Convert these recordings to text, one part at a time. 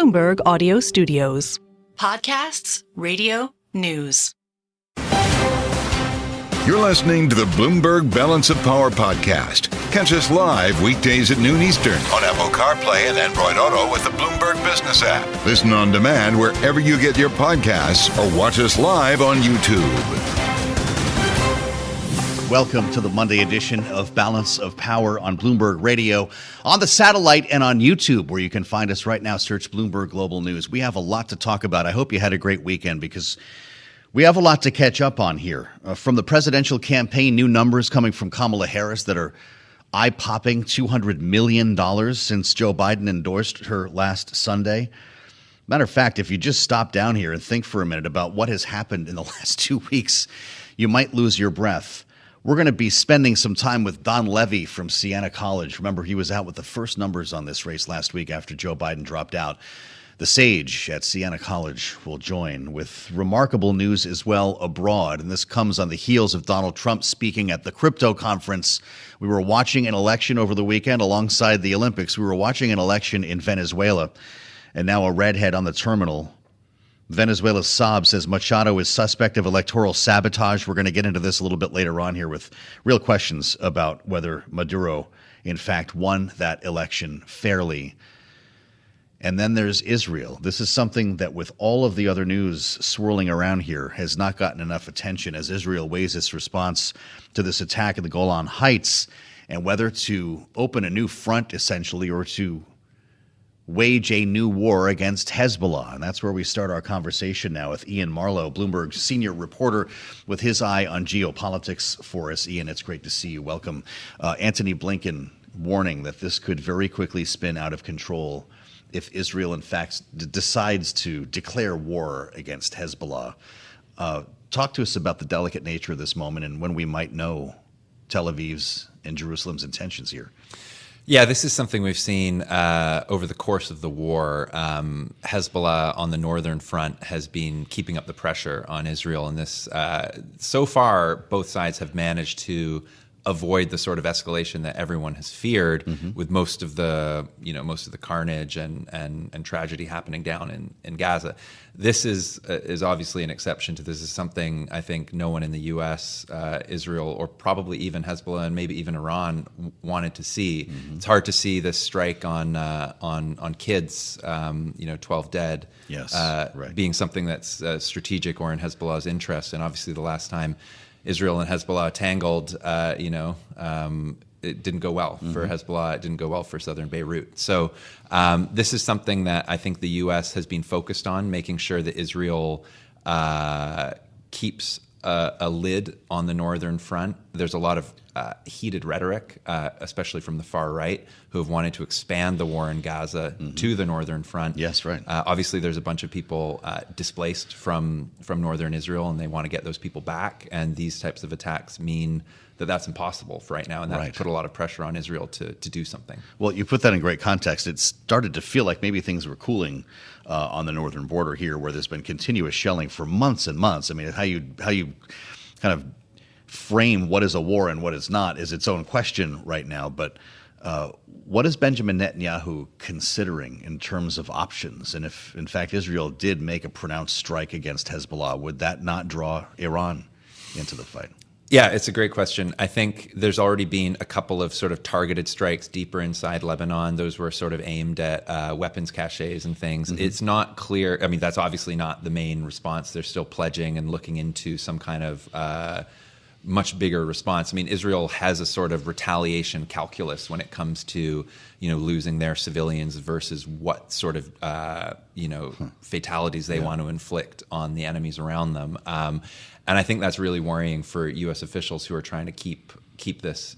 Bloomberg Audio Studios. Podcasts, radio, news. You're listening to the Bloomberg Balance of Power podcast. Catch us live weekdays at noon Eastern on Apple CarPlay and Android Auto with the Bloomberg Business app. Listen on demand wherever you get your podcasts or watch us live on YouTube. Welcome to the Monday edition of Balance of Power on Bloomberg Radio, on the satellite and on YouTube, where you can find us right now. Search Bloomberg Global News. We have a lot to talk about. I hope you had a great weekend because we have a lot to catch up on here. From the presidential campaign, new numbers coming from Kamala Harris that are eye-popping, $200 million since Joe Biden endorsed her last Sunday. Matter of fact, if you just stop down here and think for a minute about what has happened in the last 2 weeks, you might lose your breath. We're going to be spending some time with Don Levy from Siena College. Remember, he was out with the first numbers on this race last week after Joe Biden dropped out. The sage at Siena College will join with remarkable news as well abroad. And this comes on the heels of Donald Trump speaking at the crypto conference. We were watching an election over the weekend alongside the Olympics. We were watching an election in Venezuela. And now a redhead on the terminal. Venezuela's Saab says Machado is suspect of electoral sabotage. We're going to get into this a little bit later on here with real questions about whether Maduro, in fact, won that election fairly. And then there's Israel. This is something that, with all of the other news swirling around here, has not gotten enough attention as Israel weighs its response to this attack in the Golan Heights and whether to open a new front, essentially, or to wage a new war against Hezbollah. And that's where we start our conversation now with Iain Marlow, Bloomberg's senior reporter, with his eye on geopolitics for us. Iain, it's great to see you. Welcome. Antony Blinken warning that this could very quickly spin out of control if Israel, in fact, decides to declare war against Hezbollah. Talk to us about the delicate nature of this moment and when we might know Tel Aviv's and Jerusalem's intentions here. Yeah, this is something we've seen over the course of the war. Hezbollah on the northern front has been keeping up the pressure on Israel, and this so far both sides have managed to avoid the sort of escalation that everyone has feared, with most of the carnage and tragedy happening down in Gaza. This is obviously an exception to this. Is something I think no one in the U.S., Israel, or probably even Hezbollah and maybe even Iran wanted to see. It's hard to see this strike on kids, 12 dead, yes, right, being something that's strategic or in Hezbollah's interest. And obviously, the last time Israel and Hezbollah tangled, it didn't go well for Hezbollah. It didn't go well for southern Beirut. So this is something that I think the U.S. has been focused on, making sure that Israel keeps a lid on the northern front. There's a lot of heated rhetoric, especially from the far right, who have wanted to expand the war in Gaza to the northern front. Yes, right. Obviously, there's a bunch of people displaced from northern Israel, and they want to get those people back. And these types of attacks mean that that's impossible for right now, and that put a lot of pressure on Israel to do something. Well, you put that in great context. It started to feel like maybe things were cooling on the northern border here, where there's been continuous shelling for months and months. I mean, how you kind of frame what is a war and what is not is its own question right now. But what is Benjamin Netanyahu considering in terms of options? And if, in fact, Israel did make a pronounced strike against Hezbollah, would that not draw Iran into the fight? Yeah, it's a great question. I think there's already been a couple of sort of targeted strikes deeper inside Lebanon. Those were sort of aimed at weapons caches and things. It's not clear. I mean, that's obviously not the main response. They're still pledging and looking into some kind of much bigger response. I mean, Israel has a sort of retaliation calculus when it comes to, losing their civilians versus what sort of, fatalities they want to inflict on the enemies around them. And I think that's really worrying for U.S. officials who are trying to keep this,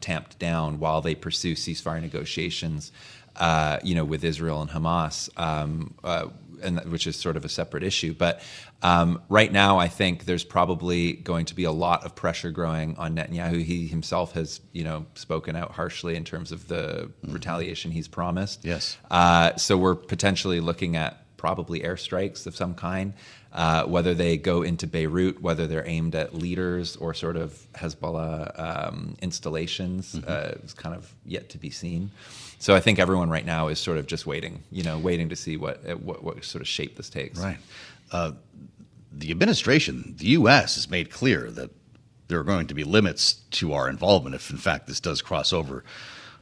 tamped down while they pursue ceasefire negotiations, with Israel and Hamas, which is sort of a separate issue. But right now, I think there's probably going to be a lot of pressure growing on Netanyahu. He himself has, spoken out harshly in terms of the retaliation he's promised. Yes. So we're potentially looking at probably airstrikes of some kind, whether they go into Beirut, whether they're aimed at leaders or sort of Hezbollah installations, is kind of yet to be seen. So I think everyone right now is sort of just waiting to see what sort of shape this takes. Right. The administration, the U.S., has made clear that there are going to be limits to our involvement if, in fact, this does cross over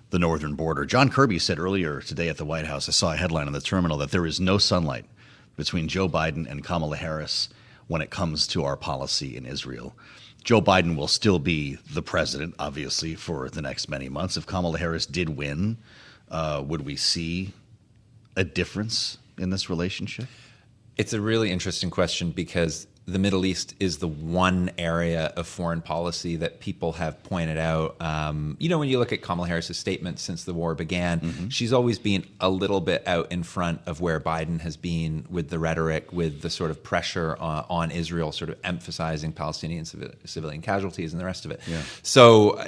the northern border. John Kirby said earlier today at the White House, I saw a headline on the terminal, that there is no sunlight between Joe Biden and Kamala Harris when it comes to our policy in Israel. Joe Biden will still be the president, obviously, for the next many months. If Kamala Harris did win, would we see a difference in this relationship? It's a really interesting question because the Middle East is the one area of foreign policy that people have pointed out. When you look at Kamala Harris's statements since the war began, she's always been a little bit out in front of where Biden has been with the rhetoric, with the sort of pressure on Israel, sort of emphasizing Palestinian civilian casualties and the rest of it. Yeah. So,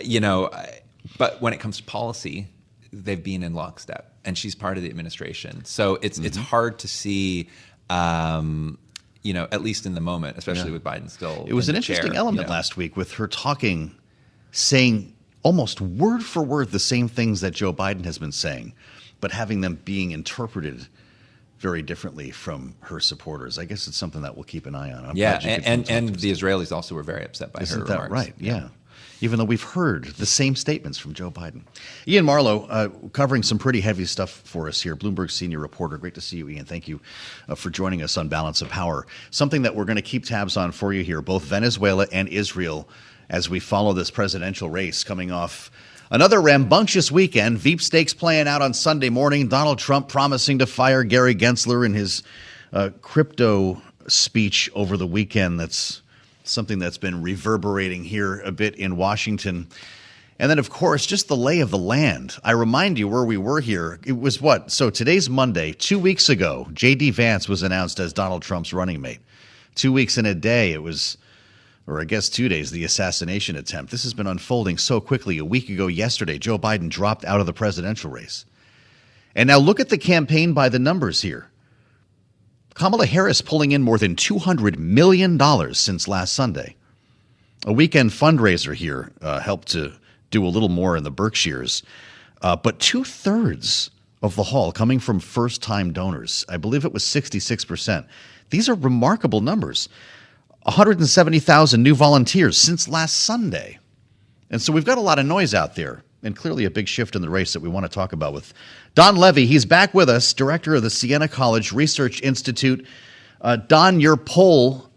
but when it comes to policy, they've been in lockstep, and she's part of the administration. So it's hard to see. At least in the moment, especially with Biden still. It was an interesting element last week with her saying almost word for word the same things that Joe Biden has been saying, but having them being interpreted very differently from her supporters. I guess it's something that we'll keep an eye on. And the Israelis also were very upset by her remarks. Isn't that right? Yeah. Even though we've heard the same statements from Joe Biden. Iain Marlow, covering some pretty heavy stuff for us here, Bloomberg senior reporter. Great to see you, Iain. Thank you for joining us on Balance of Power. Something that we're going to keep tabs on for you here, both Venezuela and Israel, as we follow this presidential race coming off another rambunctious weekend. Veep stakes playing out on Sunday morning. Donald Trump promising to fire Gary Gensler in his crypto speech over the weekend. That's something that's been reverberating here a bit in Washington. And then, of course, just the lay of the land. I remind you where we were here. It was what? So today's Monday. 2 weeks ago, J.D. Vance was announced as Donald Trump's running mate. 2 weeks in a day, it was, or I guess 2 days, the assassination attempt. This has been unfolding so quickly. A week ago yesterday, Joe Biden dropped out of the presidential race. And now look at the campaign by the numbers here. Kamala Harris pulling in more than $200 million since last Sunday. A weekend fundraiser here helped to do a little more in the Berkshires. But 2/3 of the haul coming from first-time donors. I believe it was 66%. These are remarkable numbers. 170,000 new volunteers since last Sunday. And so we've got a lot of noise out there, and clearly a big shift in the race that we want to talk about with Don Levy. He's back with us, director of the Siena College Research Institute. Don, your poll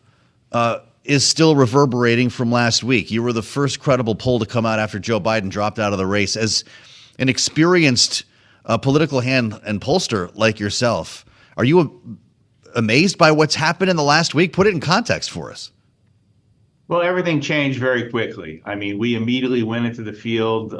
is still reverberating from last week. You were the first credible poll to come out after Joe Biden dropped out of the race. As an experienced political hand and pollster like yourself, are you amazed by what's happened in the last week? Put it in context for us. Well, everything changed very quickly. I mean, we immediately went into the field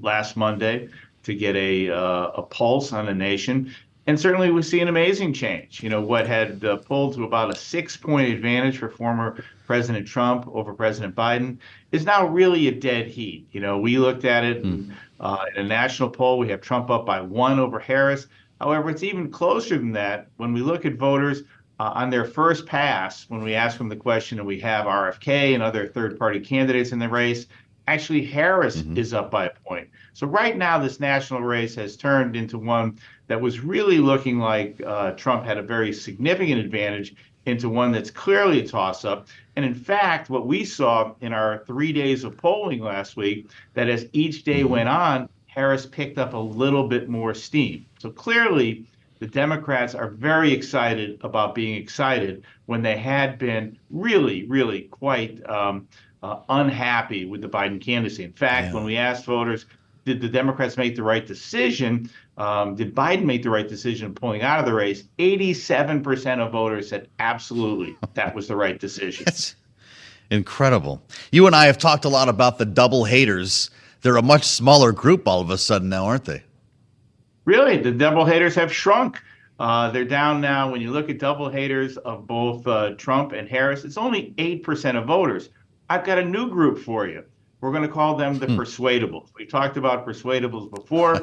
last Monday to get a pulse on the nation. And certainly we see an amazing change. What had pulled to about a 6-point advantage for former President Trump over President Biden is now really a dead heat. We looked at it in a national poll. We have Trump up by 1 over Harris. However, it's even closer than that when we look at voters on their first pass, when we ask them the question, and we have RFK and other third-party candidates in the race. Actually, Harris is up by a point. So right now, this national race has turned into one that was really looking like Trump had a very significant advantage into one that's clearly a toss-up. And in fact, what we saw in our 3 days of polling last week, that as each day went on, Harris picked up a little bit more steam. So clearly, the Democrats are very excited about being excited when they had been really, really quite unhappy with the Biden candidacy. In fact, when we asked voters, did the Democrats make the right decision? Did Biden make the right decision pulling out of the race? 87% of voters said absolutely that was the right decision. That's incredible. You and I have talked a lot about the double haters. They're a much smaller group all of a sudden now, aren't they? Really, the double haters have shrunk. They're down now. When you look at double haters of both Trump and Harris, it's only 8% of voters. I've got a new group for you. We're going to call them the persuadables. We talked about persuadables before.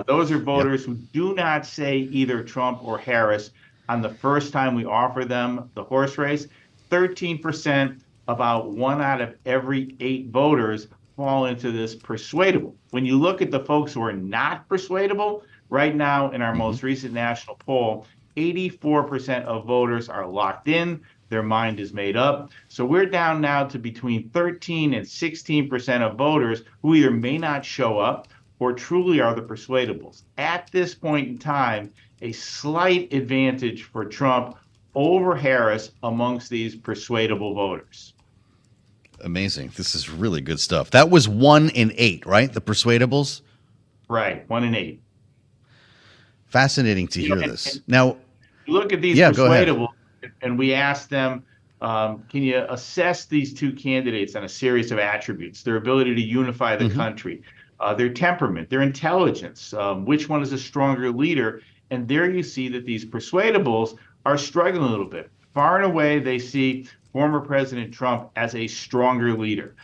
Those are voters who do not say either Trump or Harris on the first time we offer them the horse race. 13%, about 1 out of every 8 voters fall into this persuadable. When you look at the folks who are not persuadable, right now in our most recent national poll, 84% of voters are locked in. Their mind is made up. So we're down now to between 13 and 16% of voters who either may not show up or truly are the persuadables. At this point in time, a slight advantage for Trump over Harris amongst these persuadable voters. Amazing. This is really good stuff. That was 1 in 8, right? The persuadables? Right, 1 in 8. Fascinating to hear this. Now, look at these persuadables, and we asked them, can you assess these two candidates on a series of attributes? Their ability to unify the country, their temperament, their intelligence, which one is a stronger leader? And there you see that these persuadables are struggling a little bit. Far and away, they see former President Trump as a stronger leader.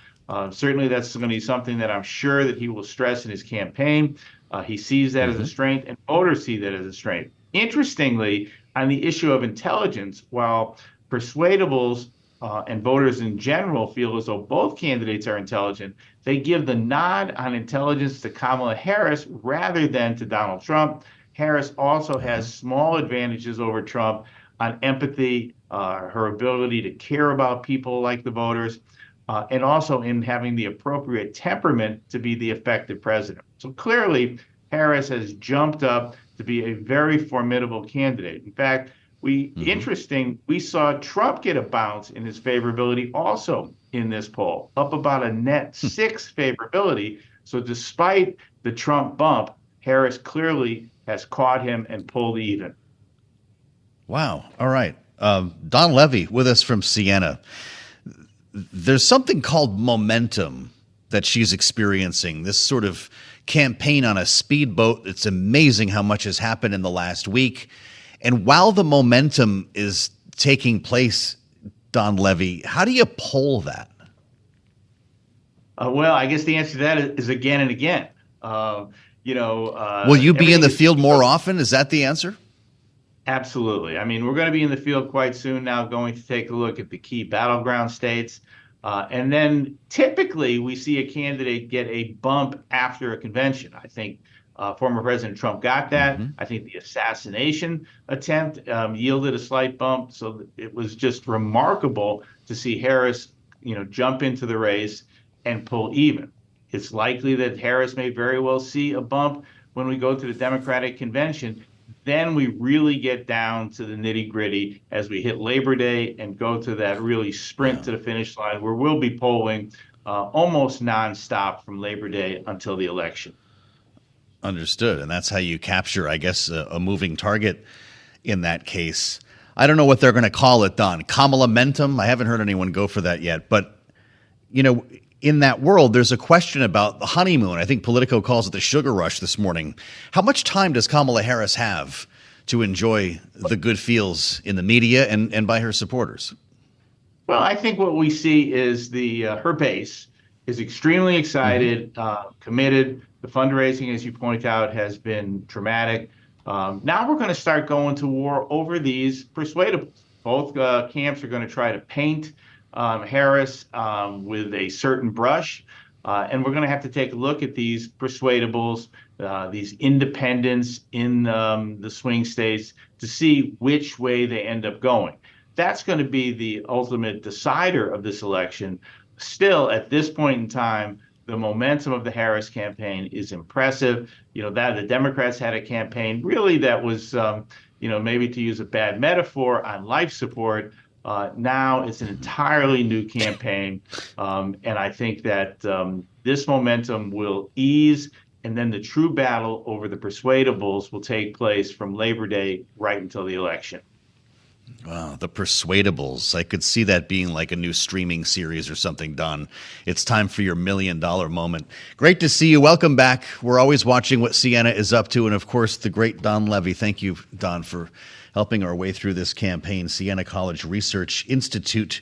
Certainly, that's going to be something that I'm sure that he will stress in his campaign. He sees that as a strength, and voters see that as a strength. Interestingly, on the issue of intelligence, while persuadables and voters in general feel as though both candidates are intelligent, they give the nod on intelligence to Kamala Harris rather than to Donald Trump. Harris also has small advantages over Trump on empathy, her ability to care about people like the voters, and also in having the appropriate temperament to be the effective president. So clearly, Harris has jumped up to be a very formidable candidate. In fact, we saw Trump get a bounce in his favorability also in this poll, up about a net 6 favorability. So despite the Trump bump, Harris clearly has caught him and pulled even. Wow. All right. Don Levy with us from Siena. There's something called momentum that she's experiencing, this sort of campaign on a speedboat. It's amazing how much has happened in the last week. And while the momentum is taking place, Don Levy, how do you poll that? Well, I guess the answer to that is again and again. Will you be in the field more often? Is that the answer? Absolutely. I mean, we're going to be in the field quite soon now, going to take a look at the key battleground states. And then typically we see a candidate get a bump after a convention. I think former President Trump got that. I think the assassination attempt yielded a slight bump. So it was just remarkable to see Harris, jump into the race and pull even. It's likely that Harris may very well see a bump when we go to the Democratic convention. Then we really get down to the nitty-gritty as we hit Labor Day and go to that really sprint to the finish line, where we'll be polling almost nonstop from Labor Day until the election. Understood. And that's how you capture, I guess, a moving target in that case. I don't know what they're going to call it, Don. Kamala-mentum? I haven't heard anyone go for that yet. But, in that world, there's a question about the honeymoon. I think Politico calls it the sugar rush this morning. How much time does Kamala Harris have to enjoy the good feels in the media and by her supporters? Well, I think what we see is her base is extremely excited, committed. The fundraising, as you point out, has been dramatic. Now we're going to start going to war over these persuadables. Both camps are going to try to paint Harris with a certain brush. And we're going to have to take a look at these persuadables, these independents in the swing states to see which way they end up going. That's going to be the ultimate decider of this election. Still, at this point in time, the momentum of the Harris campaign is impressive. That the Democrats had a campaign really that was, maybe to use a bad metaphor, on life support. Now it's an entirely new campaign, and I think that this momentum will ease, and then the true battle over the persuadables will take place from Labor Day right until the election. Wow, the persuadables. I could see that being like a new streaming series or something, Don. It's time for your $1 million moment. Great to see you. Welcome back. We're always watching what Siena is up to, and of course, the great Don Levy. Thank you, Don, for helping our way through this campaign. Siena College Research Institute.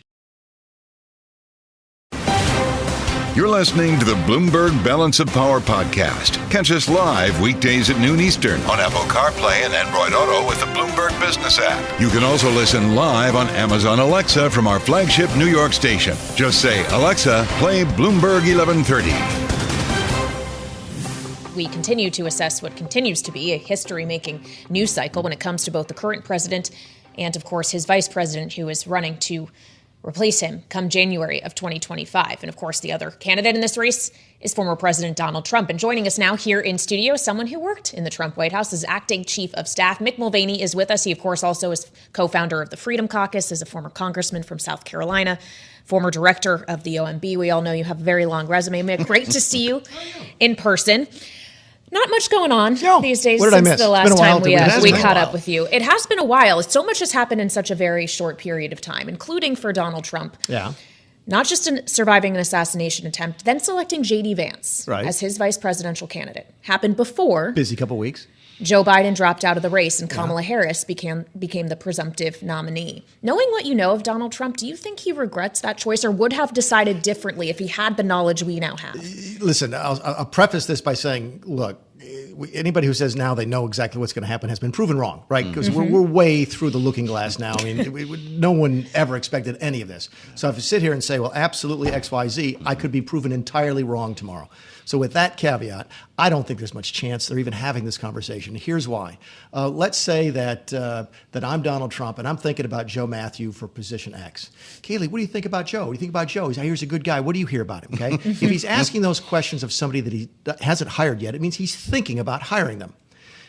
You're listening to the Bloomberg Balance of Power podcast. Catch us live weekdays at noon Eastern on Apple CarPlay and Android Auto with the Bloomberg Business app. You can also listen live on Amazon Alexa from our flagship New York station. Just say, Alexa, play Bloomberg 1130. We continue to assess what continues to be a history-making news cycle when it comes to both the current president and, of course, his vice president, who is running to replace him come January of 2025. And, of course, the other candidate in this race is former President Donald Trump. And joining us now here in studio, someone who worked in the Trump White House as acting chief of staff. Mick Mulvaney is with us. He, of course, also is co-founder of the Freedom Caucus, is a former congressman from South Carolina, former director of the OMB. We all know you have a very long resume. Mick, great to see you in person. Not much going on these days since the last time we caught up with you. It has been a while. So much has happened in such a very short period of time, including for Donald Trump. Yeah. Not just in surviving an assassination attempt, then selecting J.D. Vance as his vice presidential candidate. Happened before. Busy couple weeks. Joe Biden dropped out of the race and Kamala Harris became the presumptive nominee. Knowing what you know of Donald Trump, do you think he regrets that choice or would have decided differently if he had the knowledge we now have? Listen, I'll preface this by saying, look, anybody who says now they know exactly what's going to happen has been proven wrong, right? Because we're way through the looking glass now. I mean, no one ever expected any of this. So if you sit here and say, well, absolutely X, Y, Z, I could be proven entirely wrong tomorrow. So with that caveat, I don't think there's much chance they're even having this conversation. Here's why. Let's say that I'm Donald Trump and I'm thinking about Joe Mathieu for position X. Kailey, what do you think about Joe? What do you think about Joe? He's a good guy. What do you hear about him? Okay. If he's asking those questions of somebody that he hasn't hired yet, it means he's thinking about hiring them.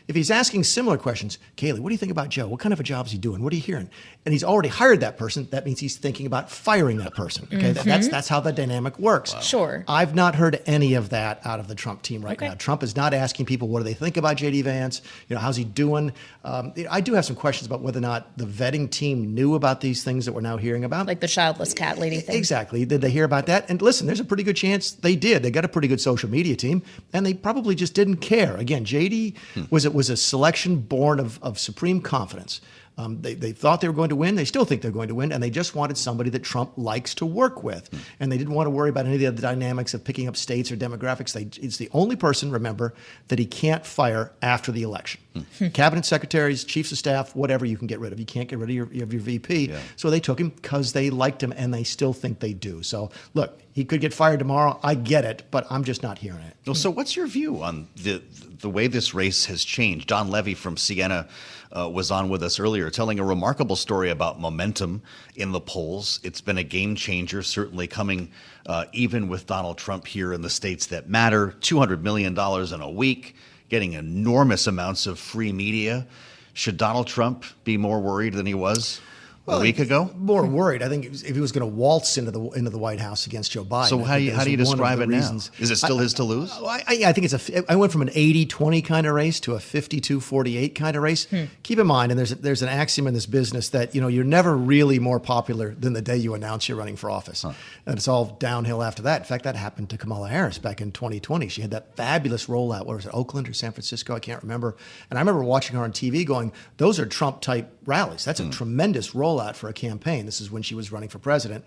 If he's asking similar questions, Kailey, what do you think about Joe? What kind of a job is he doing? What are you hearing? And he's already hired that person. That means he's thinking about firing that person. Okay, that's how the dynamic works. Wow. Sure. I've not heard any of that out of the Trump team right now. Trump is not asking people what do they think about J.D. Vance. How's he doing? I do have some questions about whether or not the vetting team knew about these things that we're now hearing about, like the childless cat lady thing. Exactly. Did they hear about that? And listen, there's a pretty good chance they did. They got a pretty good social media team, and they probably just didn't care. Again, J.D. was a selection born of supreme confidence. They thought they were going to win. They still think they're going to win. And they just wanted somebody that Trump likes to work with. And they didn't want to worry about any of the other dynamics of picking up states or demographics. It's the only person, remember, that he can't fire after the election. Cabinet secretaries, chiefs of staff, whatever you can get rid of. You can't get rid of your VP. Yeah. So they took him because they liked him, and they still think they do. So, look, he could get fired tomorrow. I get it, but I'm just not hearing it. Well, so what's your view on the way this race has changed? Don Levy from Siena was on with us earlier, telling a remarkable story about momentum in the polls. It's been a game changer, certainly coming even with Donald Trump here in the states that matter. $200 million in a week, getting enormous amounts of free media. Should Donald Trump be more worried than he was a week ago? More worried. I think if he was going to waltz into the White House against Joe Biden. So how do you describe it now? Is it still his to lose? I think I went from an 80-20 kind of race to a 52-48 kind of race. Keep in mind, and there's an axiom in this business that you're never really more popular than the day you announce you're running for office. And it's all downhill after that. In fact, that happened to Kamala Harris back in 2020. She had that fabulous rollout. What was it, Oakland or San Francisco? I can't remember. And I remember watching her on TV going, those are Trump-type rallies. That's a tremendous rollout for a campaign. This is when she was running for president.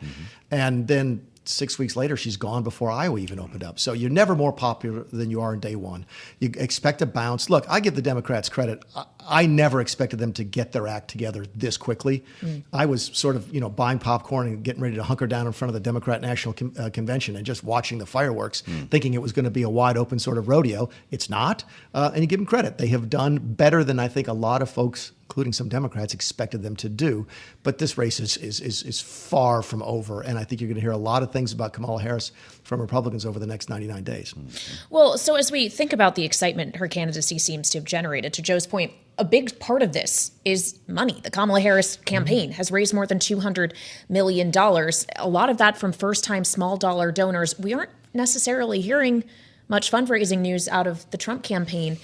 And then 6 weeks later, she's gone before Iowa even opened up. So you're never more popular than you are in day one. You expect a bounce. Look, I give the Democrats credit. I never expected them to get their act together this quickly. I was sort of, buying popcorn and getting ready to hunker down in front of the Democrat National Convention and just watching the fireworks, thinking it was going to be a wide open sort of rodeo. It's not. And you give them credit. They have done better than I think a lot of folks, including some Democrats, expected them to do. But this race is far from over. And I think you're going to hear a lot of things about Kamala Harris from Republicans over the next 99 days. Well, so as we think about the excitement her candidacy seems to have generated, to Joe's point, a big part of this is money. The Kamala Harris campaign has raised more than $200 million. A lot of that from first-time small dollar donors. We aren't necessarily hearing much fundraising news out of the Trump campaign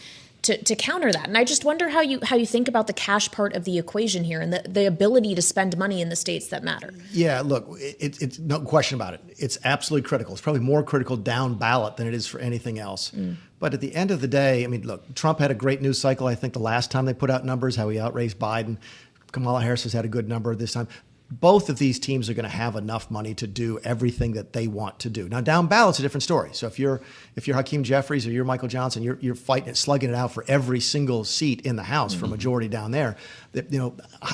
to counter that. And I just wonder how you think about the cash part of the equation here and the ability to spend money in the states that matter. Yeah, look, it's no question about it. It's absolutely critical. It's probably more critical down ballot than it is for anything else. But at the end of the day, I mean, look, Trump had a great news cycle. I think the last time they put out numbers, how he outraised Biden. Kamala Harris has had a good number this time. both of these teams are going to have enough money to do everything that they want to do. Now, down ballot's a different story. So if you're Hakeem Jeffries or you're Michael Johnson, you're fighting it, slugging it out for every single seat in the House for majority down there.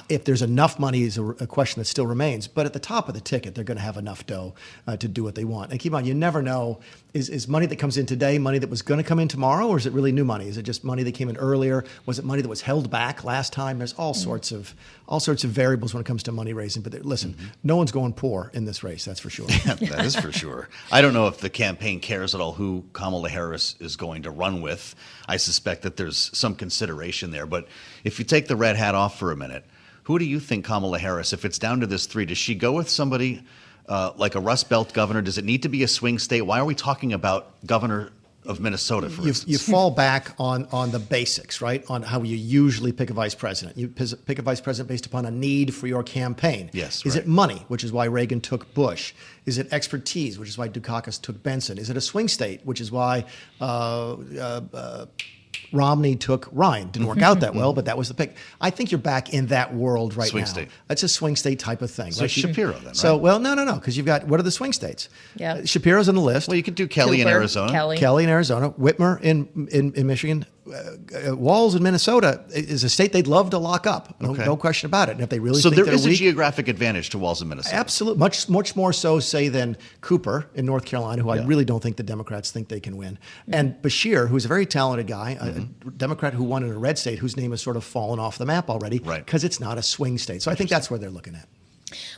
If there's enough money is a question that still remains. But at the top of the ticket, they're going to have enough dough to do what they want. And keep on, you never know, is money that comes in today money that was going to come in tomorrow, or is it really new money? Is it just money that came in earlier? Was it money that was held back last time? There's all sorts of variables when it comes to money raising. But listen, no one's going poor in this race, that's for sure. Yeah, that is for sure. I don't know if the campaign cares at all who Kamala Harris is going to run with. I suspect that there's some consideration there. But if you take the red hat off for a minute, who do you think Kamala Harris, if it's down to this three, does she go with somebody like a Rust Belt governor? Does it need to be a swing state? Why are we talking about governor of Minnesota, for instance? You fall back on the basics, right? On how you usually pick a vice president. You pick a vice president based upon a need for your campaign. Yes. Is right. it money, which is why Reagan took Bush? Is it expertise, which is why Dukakis took Benson? Is it a swing state, which is why Romney took Ryan? Didn't work out that well, but that was the pick. I think you're back in that world right swing now. State. That's a swing state type of thing. So right? Shapiro then, right? So, well, no, because you've got, what are the swing states? Yeah. Shapiro's on the list. Well, you could do Kelly in Cooper, Arizona. Kelly in Arizona, Whitmer in Michigan, Walz in Minnesota is a state they'd love to lock up. No question about it. And if they really think there they're is weak, a geographic advantage to Walz in Minnesota. absolutely, much more so, say, than Cooper in North Carolina, who I really don't think the Democrats think they can win, and Beshear, who's a very talented guy, a Democrat who won in a red state, whose name has sort of fallen off the map already because it's not a swing state. So I think that's where they're looking at.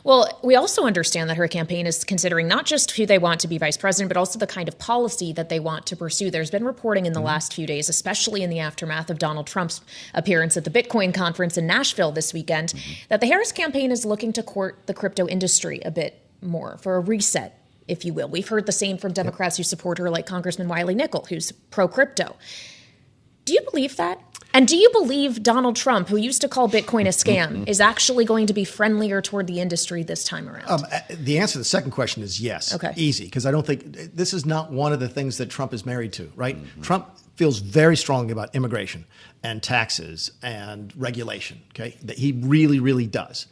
Well, we also understand that her campaign is considering not just who they want to be vice president, but also the kind of policy that they want to pursue. There's been reporting in the last few days, especially in the aftermath of Donald Trump's appearance at the Bitcoin conference in Nashville this weekend, that the Harris campaign is looking to court the crypto industry a bit more for a reset, if you will. We've heard the same from Democrats who support her, like Congressman Wiley Nickel, who's pro-crypto. Do you believe that? And do you believe Donald Trump, who used to call Bitcoin a scam, is actually going to be friendlier toward the industry this time around? The answer to the second question is yes. Okay. Easy, because I don't think this is not one of the things that Trump is married to, right? Trump feels very strongly about immigration and taxes and regulation, okay? That he really, really does.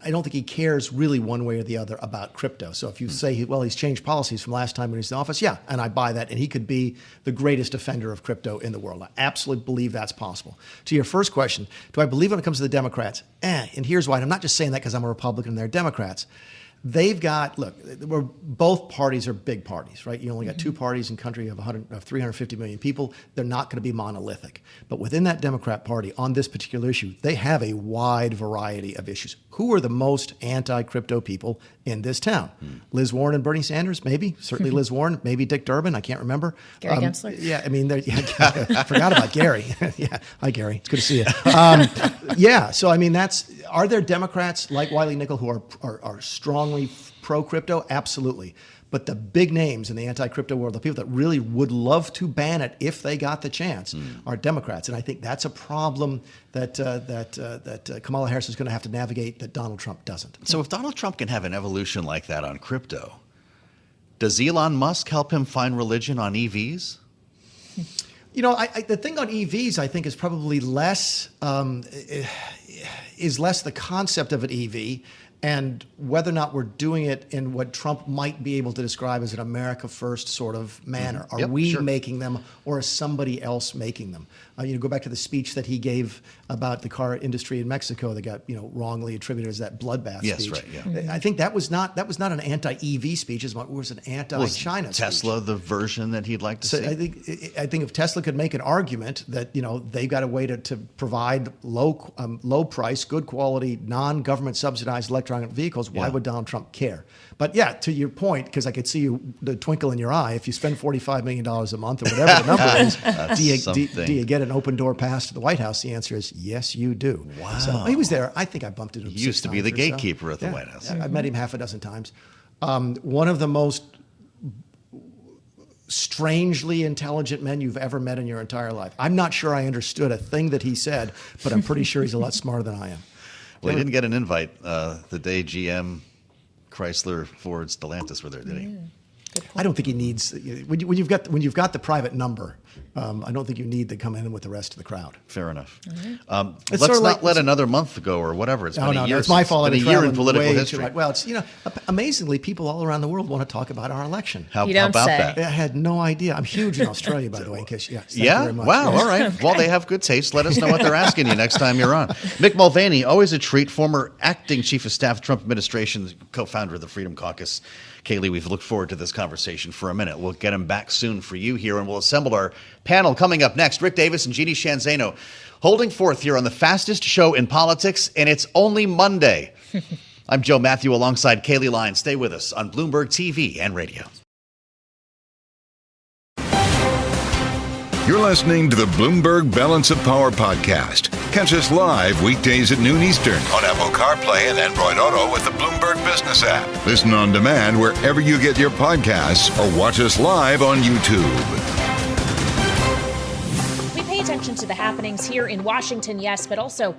I don't think he cares really one way or the other about crypto. So if you say, he's changed policies from last time when he was in office, yeah, and I buy that. And he could be the greatest defender of crypto in the world. I absolutely believe that's possible. To your first question, do I believe when it comes to the Democrats? And here's why. And I'm not just saying that because I'm a Republican and they're Democrats. They've got, both parties are big parties, right? You only got two parties in a country of 350 million people. They're not going to be monolithic. But within that Democrat Party, on this particular issue, they have a wide variety of issues. Who are the most anti-crypto people in this town? Liz Warren and Bernie Sanders, maybe. Certainly Liz Warren, maybe Dick Durbin, I can't remember. Gary Gensler? Yeah, I mean, I forgot about Gary. Yeah, hi, Gary. It's good to see you. So I mean, are there Democrats like Wiley Nickel who are strongly pro-crypto? Absolutely. But the big names in the anti-crypto world, the people that really would love to ban it if they got the chance, are Democrats. And I think that's a problem that Kamala Harris is going to have to navigate that Donald Trump doesn't. So if Donald Trump can have an evolution like that on crypto, does Elon Musk help him find religion on EVs? The thing on EVs, I think, is probably less the concept of an EV and whether or not we're doing it in what Trump might be able to describe as an America First sort of manner. Are we making them, or is somebody else making them? Go back to the speech that he gave about the car industry in Mexico that got wrongly attributed as that bloodbath speech. Yes, right. Yeah. I think that was not an anti-EV speech as much as it was an anti-China speech. Tesla the version that he'd like to see? I think if Tesla could make an argument that they've got a way to provide low price, good quality, non-government subsidized electronic vehicles, why would Donald Trump care? But yeah, to your point, because I could see the twinkle in your eye, if you spend $45 million a month or whatever the number is, do you get an open door pass to the White House? The answer is yes, you do. Wow. So he was there. I think I bumped into him. He used to be the gatekeeper at the White House. I've met him half a dozen times. One of the most strangely intelligent men you've ever met in your entire life. I'm not sure I understood a thing that he said, but I'm pretty sure he's a lot smarter than I am. Well, he didn't get an invite the day GM, Chrysler, Ford, Stellantis were there, did he? I don't think he needs when you've got the private number. I don't think you need to come in with the rest of the crowd. Fair enough. It's Let's sort of not let another month go or whatever. It's been a year. It's my fault. It's been a year in political history. Well, it's amazingly, people all around the world want to talk about our election. How about that? I had no idea. I'm huge in Australia, by the way. In case, thank you very much. Wow. Yes. All right. Well, they have good taste. Let us know what they're asking you next time you're on. Mick Mulvaney, always a treat. Former acting chief of staff, Trump administration, co-founder of the Freedom Caucus. Kailey, we've looked forward to this conversation for a minute. We'll get him back soon for you here, and we'll assemble our panel coming up next. Rick Davis and Jeanne Zaino holding forth here on the fastest show in politics, and it's only Monday. I'm Joe Mathieu alongside Kailey Leinz. Stay with us on Bloomberg TV and radio. You're listening to the Bloomberg Balance of Power podcast. Catch us live weekdays at noon Eastern on Apple CarPlay and Android Auto with the Bloomberg Business app. Listen on demand wherever you get your podcasts or watch us live on YouTube. We pay attention to the happenings here in Washington, yes, but also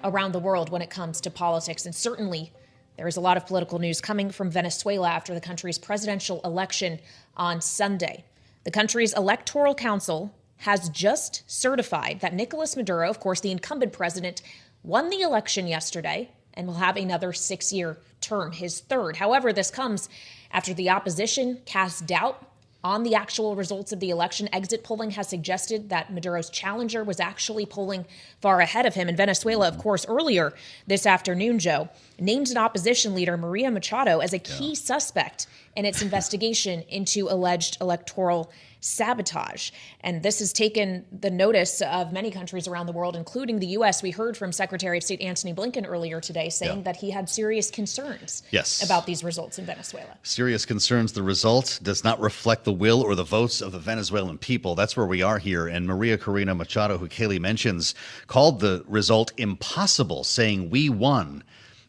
around the world when it comes to politics. And certainly there is a lot of political news coming from Venezuela after the country's presidential election on Sunday. The country's electoral council has just certified that Nicolas Maduro, of course, the incumbent president, won the election yesterday and will have another 6-year term, his third. However, this comes after the opposition cast doubt on the actual results of the election. Exit polling has suggested that Maduro's challenger was actually polling far ahead of him. And Venezuela, of course, earlier this afternoon, Joe, named an opposition leader, Maria Machado, as a key suspect in its investigation into alleged electoral sabotage. And this has taken the notice of many countries around the world, including the U.S. We heard from Secretary of State Antony Blinken earlier today saying that he had serious concerns about these results in Venezuela. Serious concerns. The result does not reflect the will or the votes of the Venezuelan people. That's where we are here. And Maria Corina Machado, who Kailey mentions, called the result impossible, saying we won.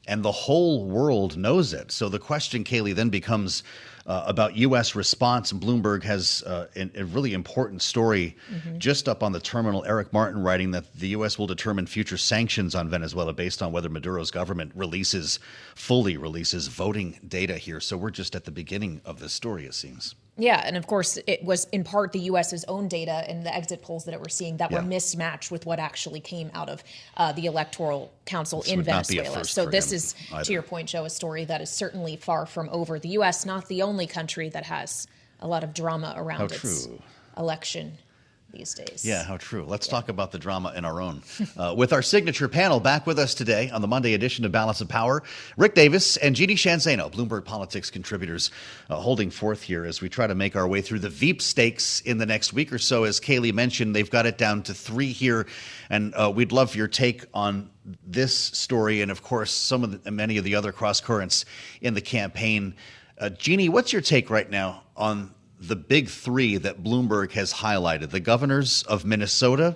And the whole world knows it. So the question, Kailey, then becomes about U.S. response. Bloomberg has a really important story just up on the terminal. Eric Martin writing that the U.S. will determine future sanctions on Venezuela based on whether Maduro's government fully releases voting data here. So we're just at the beginning of this story, it seems. Yeah, and of course, it was in part the U.S.'s own data and the exit polls that it were seeing that were mismatched with what actually came out of the Electoral Council in Venezuela. So this is, to your point, Joe, a story that is certainly far from over. The U.S. not the only country that has a lot of drama around its election these days. Yeah, how true. Let's talk about the drama in our own. With our signature panel back with us today on the Monday edition of Balance of Power, Rick Davis and Jeanne Zaino, Bloomberg Politics contributors, holding forth here as we try to make our way through the Veep stakes in the next week or so. As Kailey mentioned, they've got it down to 3 here, and we'd love your take on this story and, of course, many of the other cross currents in the campaign. Jeanne, what's your take right now on the big 3 that Bloomberg has highlighted, the governors of Minnesota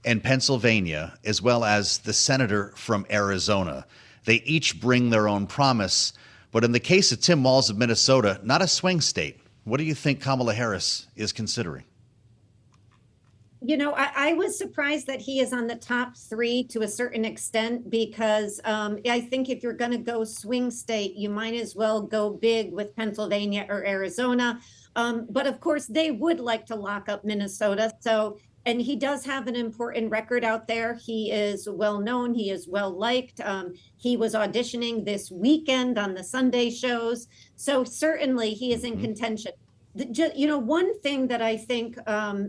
and Pennsylvania, as well as the senator from Arizona? They each bring their own promise. But in the case of Tim Walz of Minnesota, not a swing state. What do you think Kamala Harris is considering? You know, I was surprised that he is on the top 3 to a certain extent, because I think if you're going to go swing state, you might as well go big with Pennsylvania or Arizona. But of course, they would like to lock up Minnesota. And he does have an important record out there. He is well known. He is well liked. He was auditioning this weekend on the Sunday shows. So certainly he is in contention. One thing that I think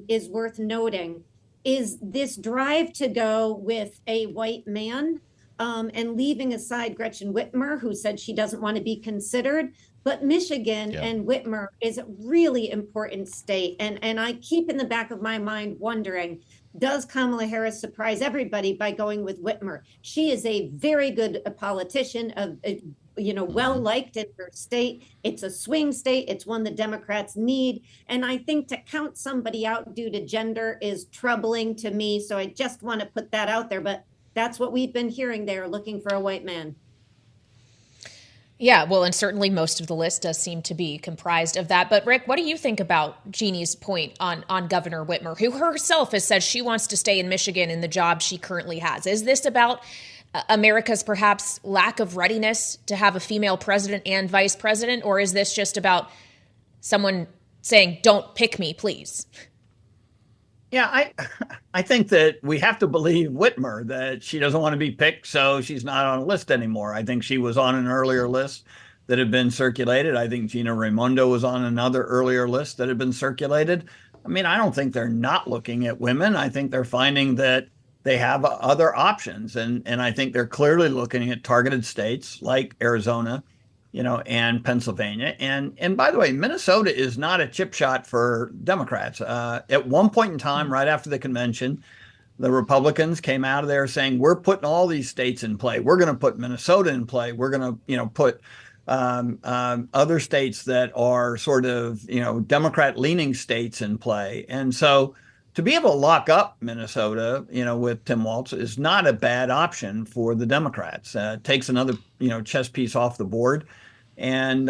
is worth noting is this drive to go with a white man and leaving aside Gretchen Whitmer, who said she doesn't want to be considered. But Michigan and Whitmer is a really important state. And I keep in the back of my mind wondering, does Kamala Harris surprise everybody by going with Whitmer? She is a very good politician, well liked in her state. It's a swing state. It's one the Democrats need. And I think to count somebody out due to gender is troubling to me. So I just want to put that out there. But that's what we've been hearing. They're looking for a white man. Yeah, well, and certainly most of the list does seem to be comprised of that. But Rick, what do you think about Jeanne's point on Governor Whitmer, who herself has said she wants to stay in Michigan in the job she currently has? Is this about America's perhaps lack of readiness to have a female president and vice president, or is this just about someone saying, don't pick me, please? Yeah, I think that we have to believe Whitmer that she doesn't want to be picked, so she's not on a list anymore. I think she was on an earlier list that had been circulated. I think Gina Raimondo was on another earlier list that had been circulated. I mean, I don't think they're not looking at women. I think they're finding that they have other options, and I think they're clearly looking at targeted states like Arizona, and Pennsylvania. And by the way, Minnesota is not a chip shot for Democrats. At one point in time, right after the convention, the Republicans came out of there saying, we're putting all these states in play. We're going to put Minnesota in play. We're going to, put other states that are sort of, Democrat-leaning states in play. And so to be able to lock up Minnesota, with Tim Walz is not a bad option for the Democrats. Takes another, chess piece off the board, and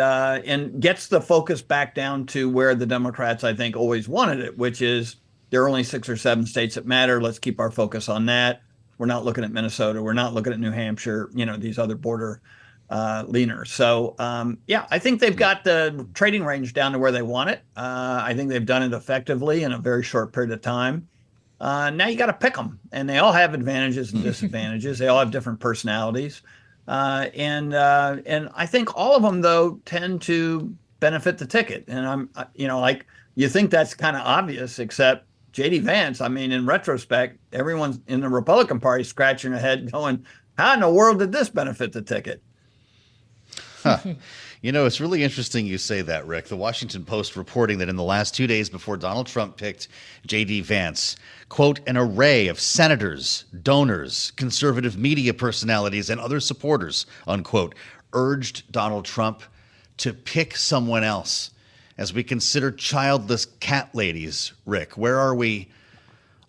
gets the focus back down to where the Democrats, I think, always wanted it, which is there are only 6 or 7 states that matter. Let's keep our focus on that. We're not looking at Minnesota. We're not looking at New Hampshire. These other border leaners. So I think they've got the trading range down to where they want it. I think they've done it effectively in a very short period of time. Now you got to pick them, and they all have advantages and disadvantages. They all have different personalities, and I think all of them though tend to benefit the ticket. And I'm, like you think that's kind of obvious, except J.D. Vance. I mean, in retrospect, everyone's in the Republican Party scratching their head, going, "How in the world did this benefit the ticket?" Huh. It's really interesting you say that, Rick. The Washington Post reporting that in the last 2 days before Donald Trump picked J.D. Vance, quote, an array of senators, donors, conservative media personalities, and other supporters, unquote, urged Donald Trump to pick someone else. As we consider childless cat ladies, Rick, where are we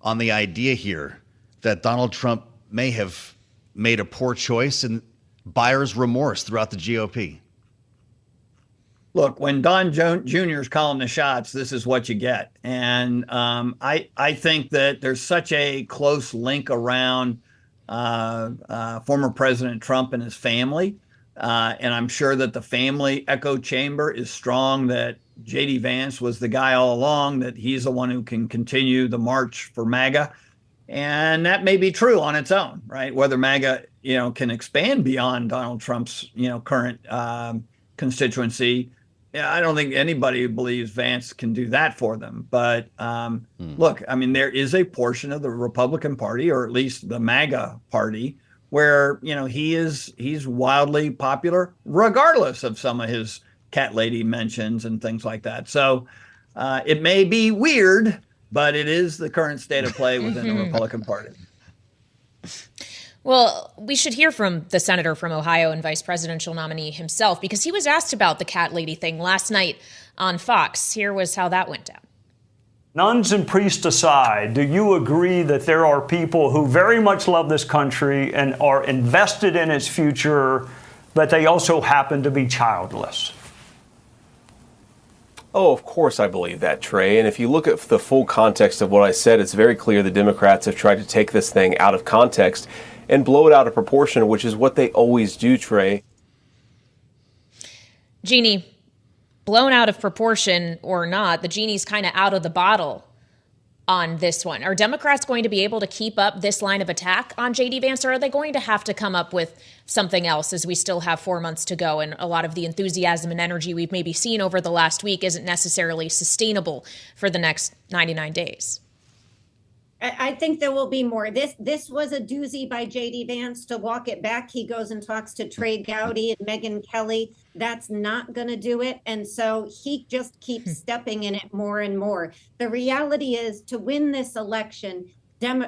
on the idea here that Donald Trump may have made a poor choice and buyer's remorse throughout the GOP? Look, when Don Jr. is calling the shots, this is what you get. And I think that there's such a close link around former President Trump and his family. And I'm sure that the family echo chamber is strong, that J.D. Vance was the guy all along, that he's the one who can continue the march for MAGA. And that may be true on its own, right? Whether MAGA, can expand beyond Donald Trump's, current constituency. I don't think anybody believes Vance can do that for them. But look, I mean, there is a portion of the Republican Party, or at least the MAGA party, where, he's wildly popular, regardless of some of his cat lady mentions and things like that. So it may be weird, but it is the current state of play within the Republican Party. Well, we should hear from the senator from Ohio and vice presidential nominee himself, because he was asked about the cat lady thing last night on Fox. Here was how that went down. Nuns and priests aside, do you agree that there are people who very much love this country and are invested in its future, but they also happen to be childless? Oh, of course I believe that, Trey. And if you look at the full context of what I said, it's very clear the Democrats have tried to take this thing out of context and blow it out of proportion, which is what they always do, Trey. Jeanne, blown out of proportion or not, the genie's kind of out of the bottle on this one. Are Democrats going to be able to keep up this line of attack on J.D. Vance, or are they going to have to come up with something else, as we still have 4 months to go and a lot of the enthusiasm and energy we've maybe seen over the last week isn't necessarily sustainable for the next 99 days? I think there will be more. This was a doozy by J.D. Vance to walk it back. He goes and talks to Trey Gowdy and Megyn Kelly. That's not going to do it. And so he just keeps stepping in it more and more. The reality is, to win this election,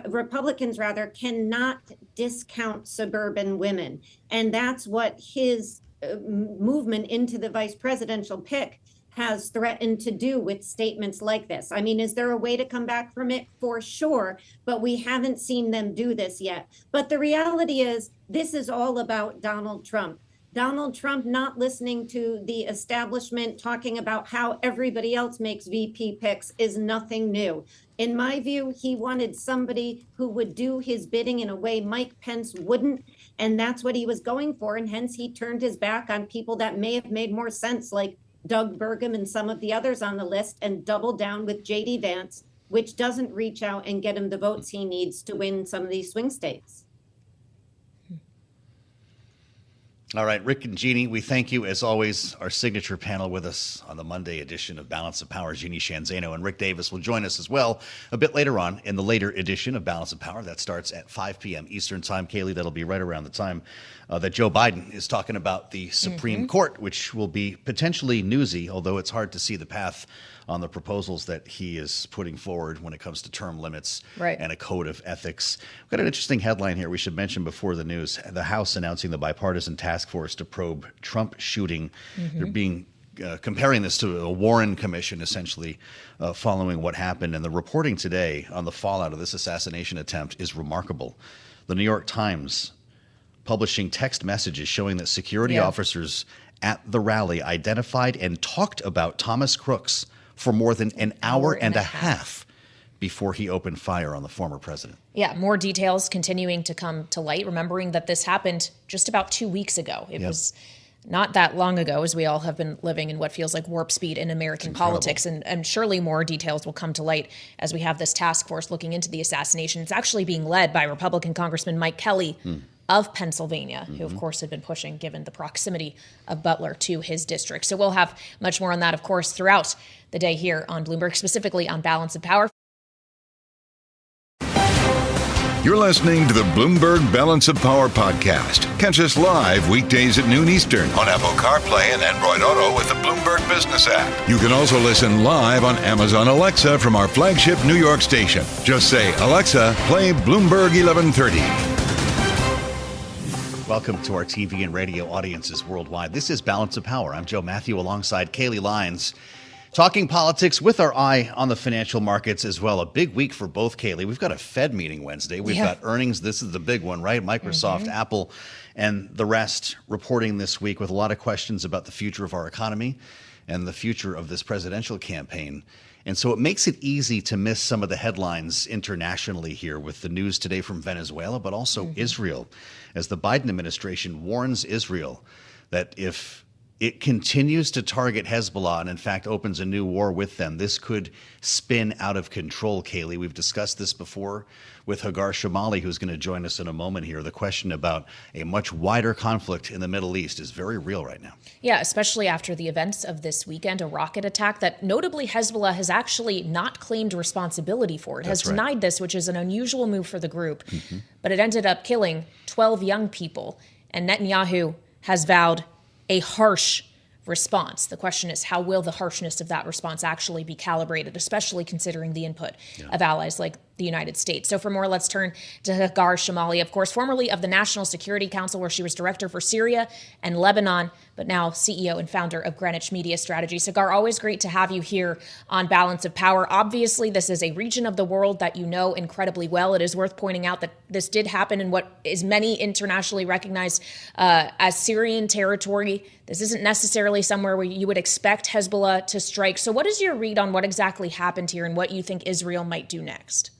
Republicans cannot discount suburban women. And that's what his movement into the vice presidential pick has threatened to do with statements like this. I mean, is there a way to come back from it? For sure, but we haven't seen them do this yet. But the reality is, this is all about Donald Trump. Donald Trump not listening to the establishment talking about how everybody else makes VP picks is nothing new. In my view, he wanted somebody who would do his bidding in a way Mike Pence wouldn't, and that's what he was going for, and hence he turned his back on people that may have made more sense, like Doug Burgum and some of the others on the list, and doubled down with J.D. Vance, which doesn't reach out and get him the votes he needs to win some of these swing states. All right, Rick and Jeanne, we thank you, as always, our signature panel with us on the Monday edition of Balance of Power. Jeanne, Zaino, and Rick Davis will join us as well a bit later on in the later edition of Balance of Power. That starts at 5 p.m. Eastern Time. Kailey, that'll be right around the time that Joe Biden is talking about the Supreme Court, which will be potentially newsy, although it's hard to see the path on the proposals that he is putting forward when it comes to term limits and a code of ethics. We've got an interesting headline here we should mention before the news. The House announcing the bipartisan task force to probe Trump shooting. They're being comparing this to a Warren Commission, essentially, following what happened. And the reporting today on the fallout of this assassination attempt is remarkable. The New York Times publishing text messages showing that security officers at the rally identified and talked about Thomas Crooks for more than an hour and a half before he opened fire on the former president. Yeah, more details continuing to come to light, remembering that this happened just about 2 weeks ago. It was not that long ago, as we all have been living in what feels like warp speed in American politics. And surely more details will come to light as we have this task force looking into the assassination. It's actually being led by Republican Congressman Mike Kelly of Pennsylvania, who, of course, had been pushing, given the proximity of Butler to his district. So we'll have much more on that, of course, throughout the day here on Bloomberg, specifically on Balance of Power. You're listening to the Bloomberg Balance of Power podcast. Catch us live weekdays at noon Eastern on Apple CarPlay and Android Auto with the Bloomberg Business app. You can also listen live on Amazon Alexa from our flagship New York station. Just say, Alexa, play Bloomberg 1130. Welcome to our TV and radio audiences worldwide. This is Balance of Power. I'm Joe Mathieu alongside Kailey Leinz, talking politics with our eye on the financial markets as well. A big week for both, Kailey. We've got a Fed meeting Wednesday. We've got earnings. This is the big one, right? Microsoft, Apple, and the rest reporting this week with a lot of questions about the future of our economy and the future of this presidential campaign. And so it makes it easy to miss some of the headlines internationally here with the news today from Venezuela, but also Israel, as the Biden administration warns Israel that if it continues to target Hezbollah and, in fact, opens a new war with them, this could spin out of control, Kailey. We've discussed this before with Hagar, who's going to join us in a moment here. The question about a much wider conflict in the Middle East is very real right now. Yeah, especially after the events of this weekend, a rocket attack that notably Hezbollah has actually not claimed responsibility for. It has denied this, which is an unusual move for the group. But it ended up killing 12 young people. And Netanyahu has vowed a harsh response. The question is, how will the harshness of that response actually be calibrated, especially considering the input of allies like the United States? So for more, let's turn to Hagar, of course, formerly of the National Security Council, where she was director for Syria and Lebanon, but now CEO and founder of Greenwich Media Strategies. Hagar, always great to have you here on Balance of Power. Obviously, this is a region of the world that you know incredibly well. It is worth pointing out that this did happen in what is many internationally recognized as Syrian territory. This isn't necessarily somewhere where you would expect Hezbollah to strike. So what is your read on what exactly happened here and what you think Israel might do next?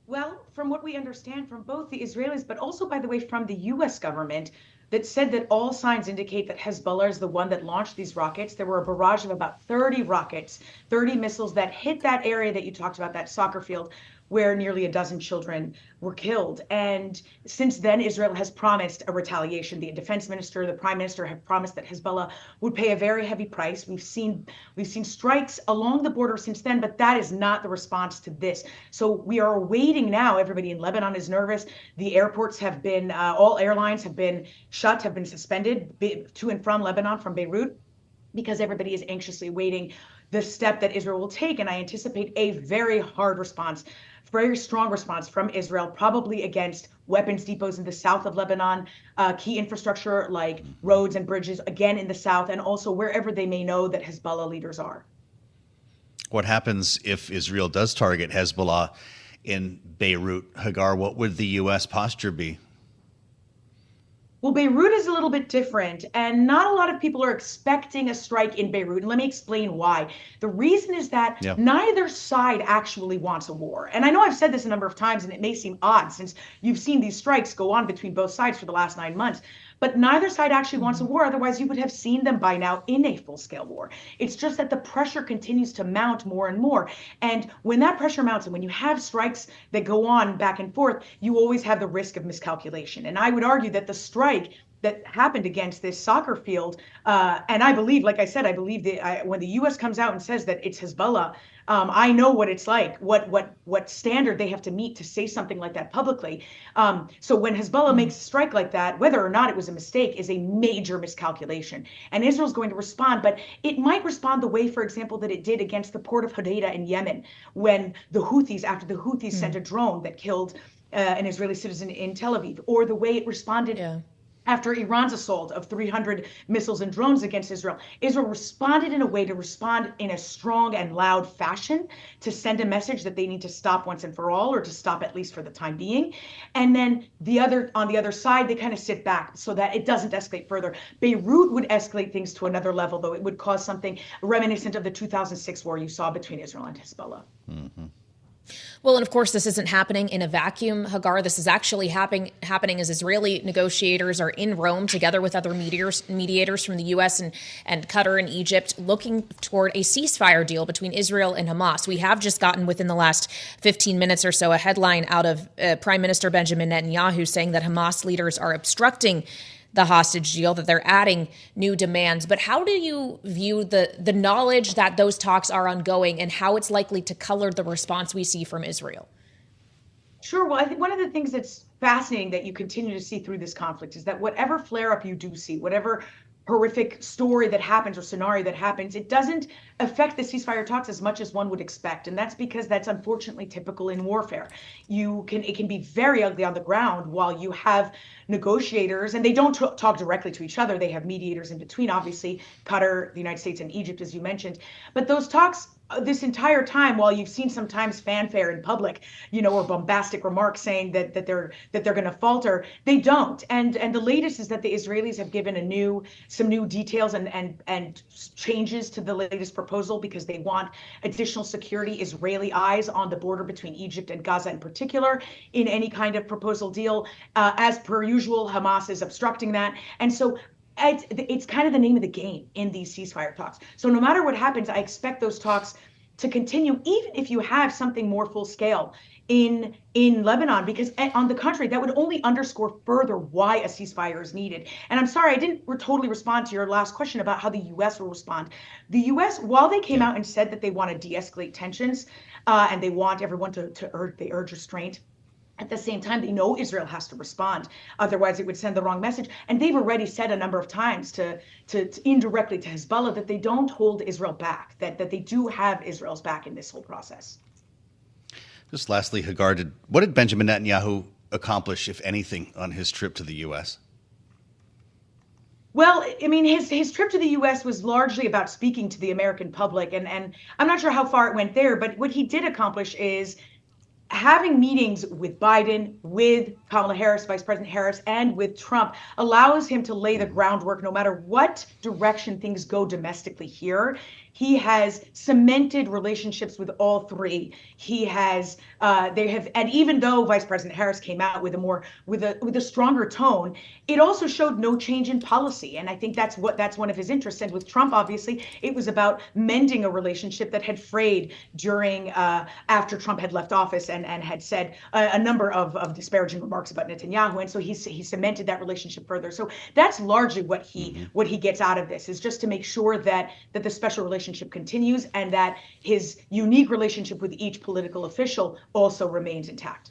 Well, from what we understand from both the Israelis, but also, by the way, from the U.S. government, that said that all signs indicate that Hezbollah is the one that launched these rockets. There were a barrage of about 30 rockets, 30 missiles that hit that area that you talked about, that soccer field, where nearly a dozen children were killed. And since then, Israel has promised a retaliation. The defense minister, the prime minister have promised that Hezbollah would pay a very heavy price. We've seen strikes along the border since then, but that is not the response to this. So we are awaiting now. Everybody in Lebanon is nervous. The airports have been, all airlines have been shut, have been suspended to and from Lebanon, from Beirut, because everybody is anxiously awaiting the step that Israel will take. And I anticipate a very hard response, very strong response from Israel, probably against weapons depots in the south of Lebanon, key infrastructure like roads and bridges, again in the south, and also wherever they may know that Hezbollah leaders are. What happens if Israel does target Hezbollah in Beirut? Hagar, what would the U.S. posture be? Well, Beirut is a little bit different, and not a lot of people are expecting a strike in Beirut. And let me explain why. The reason is that neither side actually wants a war. And I know I've said this a number of times, and it may seem odd since you've seen these strikes go on between both sides for the last 9 months. But neither side actually wants a war. Otherwise, you would have seen them by now in a full-scale war. It's just that the pressure continues to mount more and more. And when that pressure mounts, and when you have strikes that go on back and forth, you always have the risk of miscalculation. And I would argue that the strike that happened against this soccer field, and I believe, like I said, I believe that when the U.S. comes out and says that it's Hezbollah, I know what it's like, what standard they have to meet to say something like that publicly. So when Hezbollah makes a strike like that, whether or not it was a mistake is a major miscalculation. And Israel's going to respond, but it might respond the way, for example, that it did against the port of Hodeidah in Yemen, when after the Houthis sent a drone that killed an Israeli citizen in Tel Aviv, or the way it responded after Iran's assault of 300 missiles and drones against Israel. Israel responded in a way to respond in a strong and loud fashion to send a message that they need to stop once and for all, or to stop at least for the time being. And then on the other side, they kind of sit back so that it doesn't escalate further. Beirut would escalate things to another level, though. It would cause something reminiscent of the 2006 war you saw between Israel and Hezbollah. Mm-hmm. Well, and of course, this isn't happening in a vacuum, Hagar. This is actually happening as Israeli negotiators are in Rome together with other mediators from the U.S. and Qatar and Egypt, looking toward a ceasefire deal between Israel and Hamas. We have just gotten within the last 15 minutes or so a headline out of Prime Minister Benjamin Netanyahu saying that Hamas leaders are obstructing the hostage deal, that they're adding new demands. But how do you view the knowledge that those talks are ongoing and how it's likely to color the response we see from Israel? Sure. Well, I think one of the things that's fascinating that you continue to see through this conflict is that whatever flare-up you do see, whatever horrific story that happens or scenario that happens, it doesn't affect the ceasefire talks as much as one would expect. And that's because that's unfortunately typical in warfare. It can be very ugly on the ground while you have negotiators, and they don't talk directly to each other. They have mediators in between, obviously, Qatar, the United States, and Egypt, as you mentioned. But those talks, this entire time, while you've seen sometimes fanfare in public, or bombastic remarks saying that they're going to falter, they don't. And the latest is that the Israelis have given some new details and changes to the latest proposal because they want additional security, Israeli eyes on the border between Egypt and Gaza in particular in any kind of proposal deal. As per usual, Hamas is obstructing that. And so it's kind of the name of the game in these ceasefire talks. So no matter what happens, I expect those talks to continue, even if you have something more full scale in Lebanon, because on the contrary, that would only underscore further why a ceasefire is needed. And I'm sorry, I didn't totally respond to your last question about how the U.S. will respond. The U.S., while they came out and said that they want to de-escalate tensions and they want everyone to urge restraint, at the same time, they know Israel has to respond. Otherwise, it would send the wrong message. And they've already said a number of times to indirectly to Hezbollah that they don't hold Israel back, that they do have Israel's back in this whole process. Just lastly, Hagar, what did Benjamin Netanyahu accomplish, if anything, on his trip to the U.S.? Well, I mean, his trip to the U.S. was largely about speaking to the American public. And I'm not sure how far it went there, but what he did accomplish is having meetings with Biden, with Kamala Harris, Vice President Harris, and with Trump allows him to lay the groundwork no matter what direction things go domestically here. He has cemented relationships with all three. And even though Vice President Harris came out with a stronger tone, it also showed no change in policy. And I think that's one of his interests. And with Trump, obviously, it was about mending a relationship that had frayed during after Trump had left office and had said a number of disparaging remarks about Netanyahu. And so he cemented that relationship further. So that's largely what he gets out of this, is just to make sure that the special relationship continues and that his unique relationship with each political official also remains intact.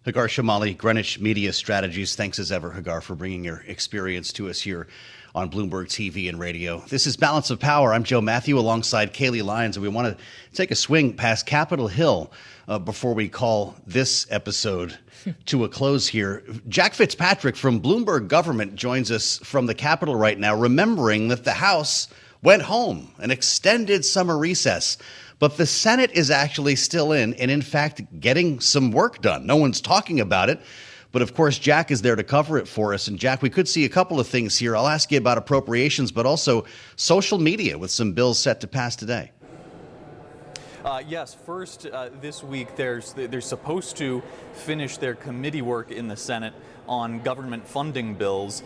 Hagar Chemali, Greenwich Media Strategies. Thanks as ever, Hagar, for bringing your experience to us here on Bloomberg TV and radio. This is Balance of Power. I'm Joe Mathieu alongside Kailey, Leinz, and we want to take a swing past Capitol Hill before we call this episode to a close here. Jack Fitzpatrick from Bloomberg Government joins us from the Capitol right now, remembering that the House went home, an extended summer recess. But the Senate is actually still in fact, getting some work done. No one's talking about it. But of course, Jack is there to cover it for us. And Jack, we could see a couple of things here. I'll ask you about appropriations, but also social media with some bills set to pass today. Yes, first this week they're supposed to finish their committee work in the Senate on government funding bills.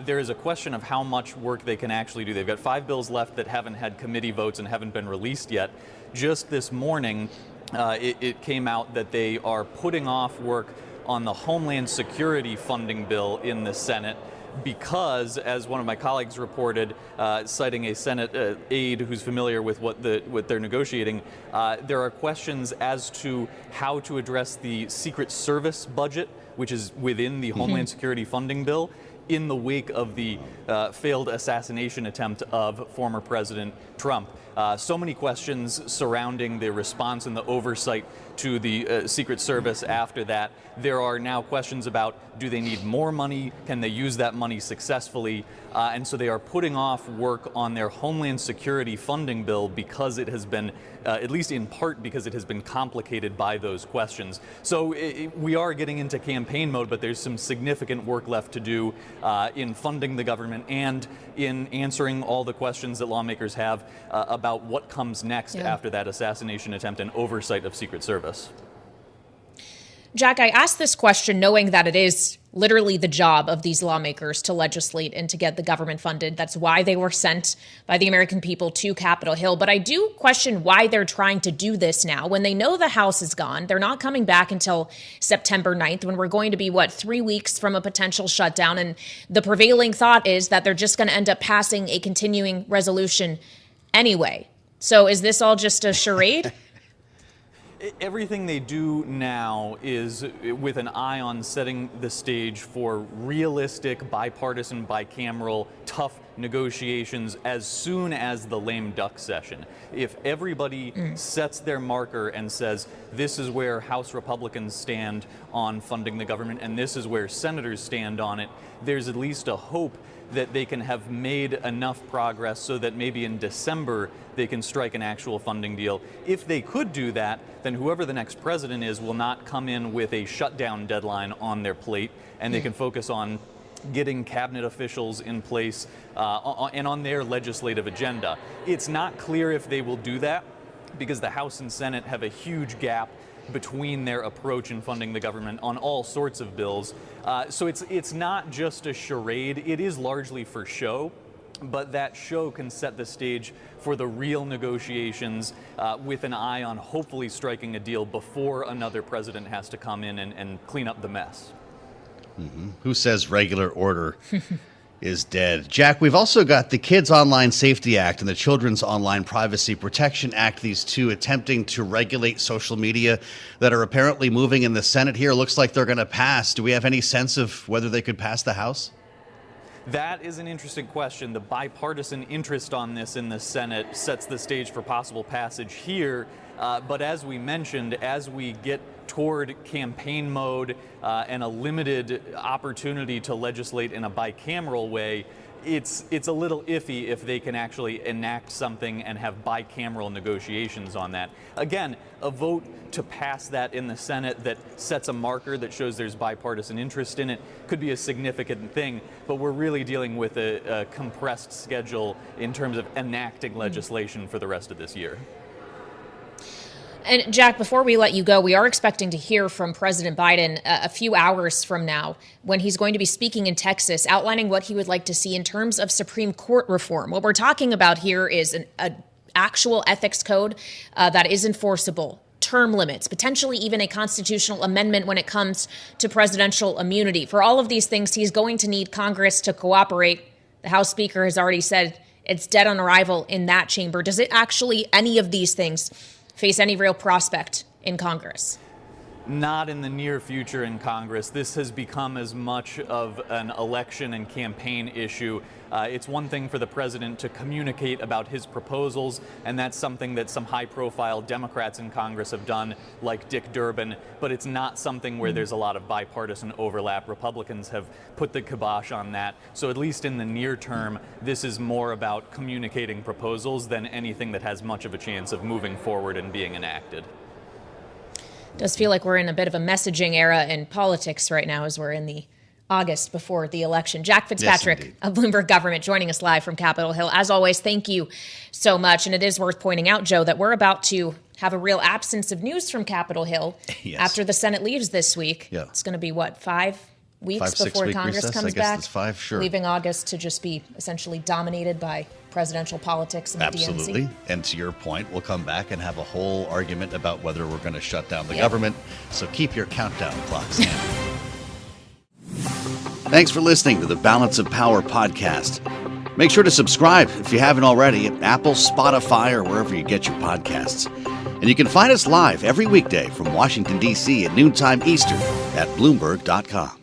There is a question of how much work they can actually do. They've got 5 bills left that haven't had committee votes and haven't been released yet. Just this morning, it came out that they are putting off work on the Homeland Security funding bill in the Senate because, as one of my colleagues reported, citing a Senate aide who's familiar with what they're negotiating, there are questions as to how to address the Secret Service budget, which is within the Homeland Security funding bill, in the wake of the failed assassination attempt of former President Trump. So many questions surrounding the response and the oversight to the Secret Service after that. There are now questions about, do they need more money? Can they use that money successfully? And so they are putting off work on their Homeland Security funding bill because it has been, at least in part because it has been complicated by those questions. So we are getting into campaign mode, but there's some significant work left to do in funding the government and in answering all the questions that lawmakers have about what comes next after that assassination attempt and oversight of Secret Service. Jack, I asked this question knowing that it is literally the job of these lawmakers to legislate and to get the government funded. That's why they were sent by the American people to Capitol Hill. But I do question why they're trying to do this now when they know the House is gone. They're not coming back until September 9th, when we're going to be, 3 weeks from a potential shutdown. And the prevailing thought is that they're just going to end up passing a continuing resolution anyway. So is this all just a charade? Everything they do now is with an eye on setting the stage for realistic, bipartisan, bicameral, tough negotiations as soon as the lame duck session. If everybody sets their marker and says, this is where House Republicans stand on funding the government and this is where senators stand on it, there's at least a hope that they can have made enough progress so that maybe in December they can strike an actual funding deal. If they could do that, then whoever the next president is will not come in with a shutdown deadline on their plate, and they can focus on getting cabinet officials in place and on their legislative agenda. It's not clear if they will do that because the House and Senate have a huge gap between their approach in funding the government on all sorts of bills. So it's not just a charade. It is largely for show, but that show can set the stage for the real negotiations with an eye on hopefully striking a deal before another president has to come in and clean up the mess. Who says regular order is dead? Jack, we've also got the Kids Online Safety Act and the Children's Online Privacy Protection Act, these two attempting to regulate social media that are apparently moving in the Senate here. Looks like they're going to pass. Do we have any sense of whether they could pass the House? That is an interesting question. The bipartisan interest on this in the Senate sets the stage for possible passage here. But as we mentioned, as we get toward campaign mode and a limited opportunity to legislate in a bicameral way, it's a little iffy if they can actually enact something and have bicameral negotiations on that. Again, a vote to pass that in the Senate that sets a marker that shows there's bipartisan interest in it could be a significant thing, but we're really dealing with a compressed schedule in terms of enacting legislation for the rest of this year. And Jack, before we let you go, we are expecting to hear from President Biden a few hours from now when he's going to be speaking in Texas, outlining what he would like to see in terms of Supreme Court reform. What we're talking about here is an actual ethics code that is enforceable, term limits, potentially even a constitutional amendment when it comes to presidential immunity. For all of these things, he's going to need Congress to cooperate. The House Speaker has already said it's dead on arrival in that chamber. Does it actually, any of these things, face any real prospect in Congress? Not in the near future in Congress. This has become as much of an election and campaign issue. It's one thing for the president to communicate about his proposals, and that's something that some high-profile Democrats in Congress have done, like Dick Durbin, but it's not something where there's a lot of bipartisan overlap. Republicans have put the kibosh on that. So at least in the near term, this is more about communicating proposals than anything that has much of a chance of moving forward and being enacted. It does feel like we're in a bit of a messaging era in politics right now as we're in the August before the election. Jack Fitzpatrick of Bloomberg Government joining us live from Capitol Hill. As always, thank you so much. And it is worth pointing out, Joe, that we're about to have a real absence of news from Capitol Hill after the Senate leaves this week. Yeah. It's going to be, 5 weeks 5-6 before week Congress recess? comes I guess back? it's 5, sure. Leaving August to just be essentially dominated by presidential politics in the Absolutely. DNC. And to your point, we'll come back and have a whole argument about whether we're going to shut down the government. So keep your countdown clocks in. Thanks for listening to the Balance of Power podcast. Make sure to subscribe if you haven't already at Apple, Spotify, or wherever you get your podcasts. And you can find us live every weekday from Washington, D.C. at noontime Eastern at Bloomberg.com.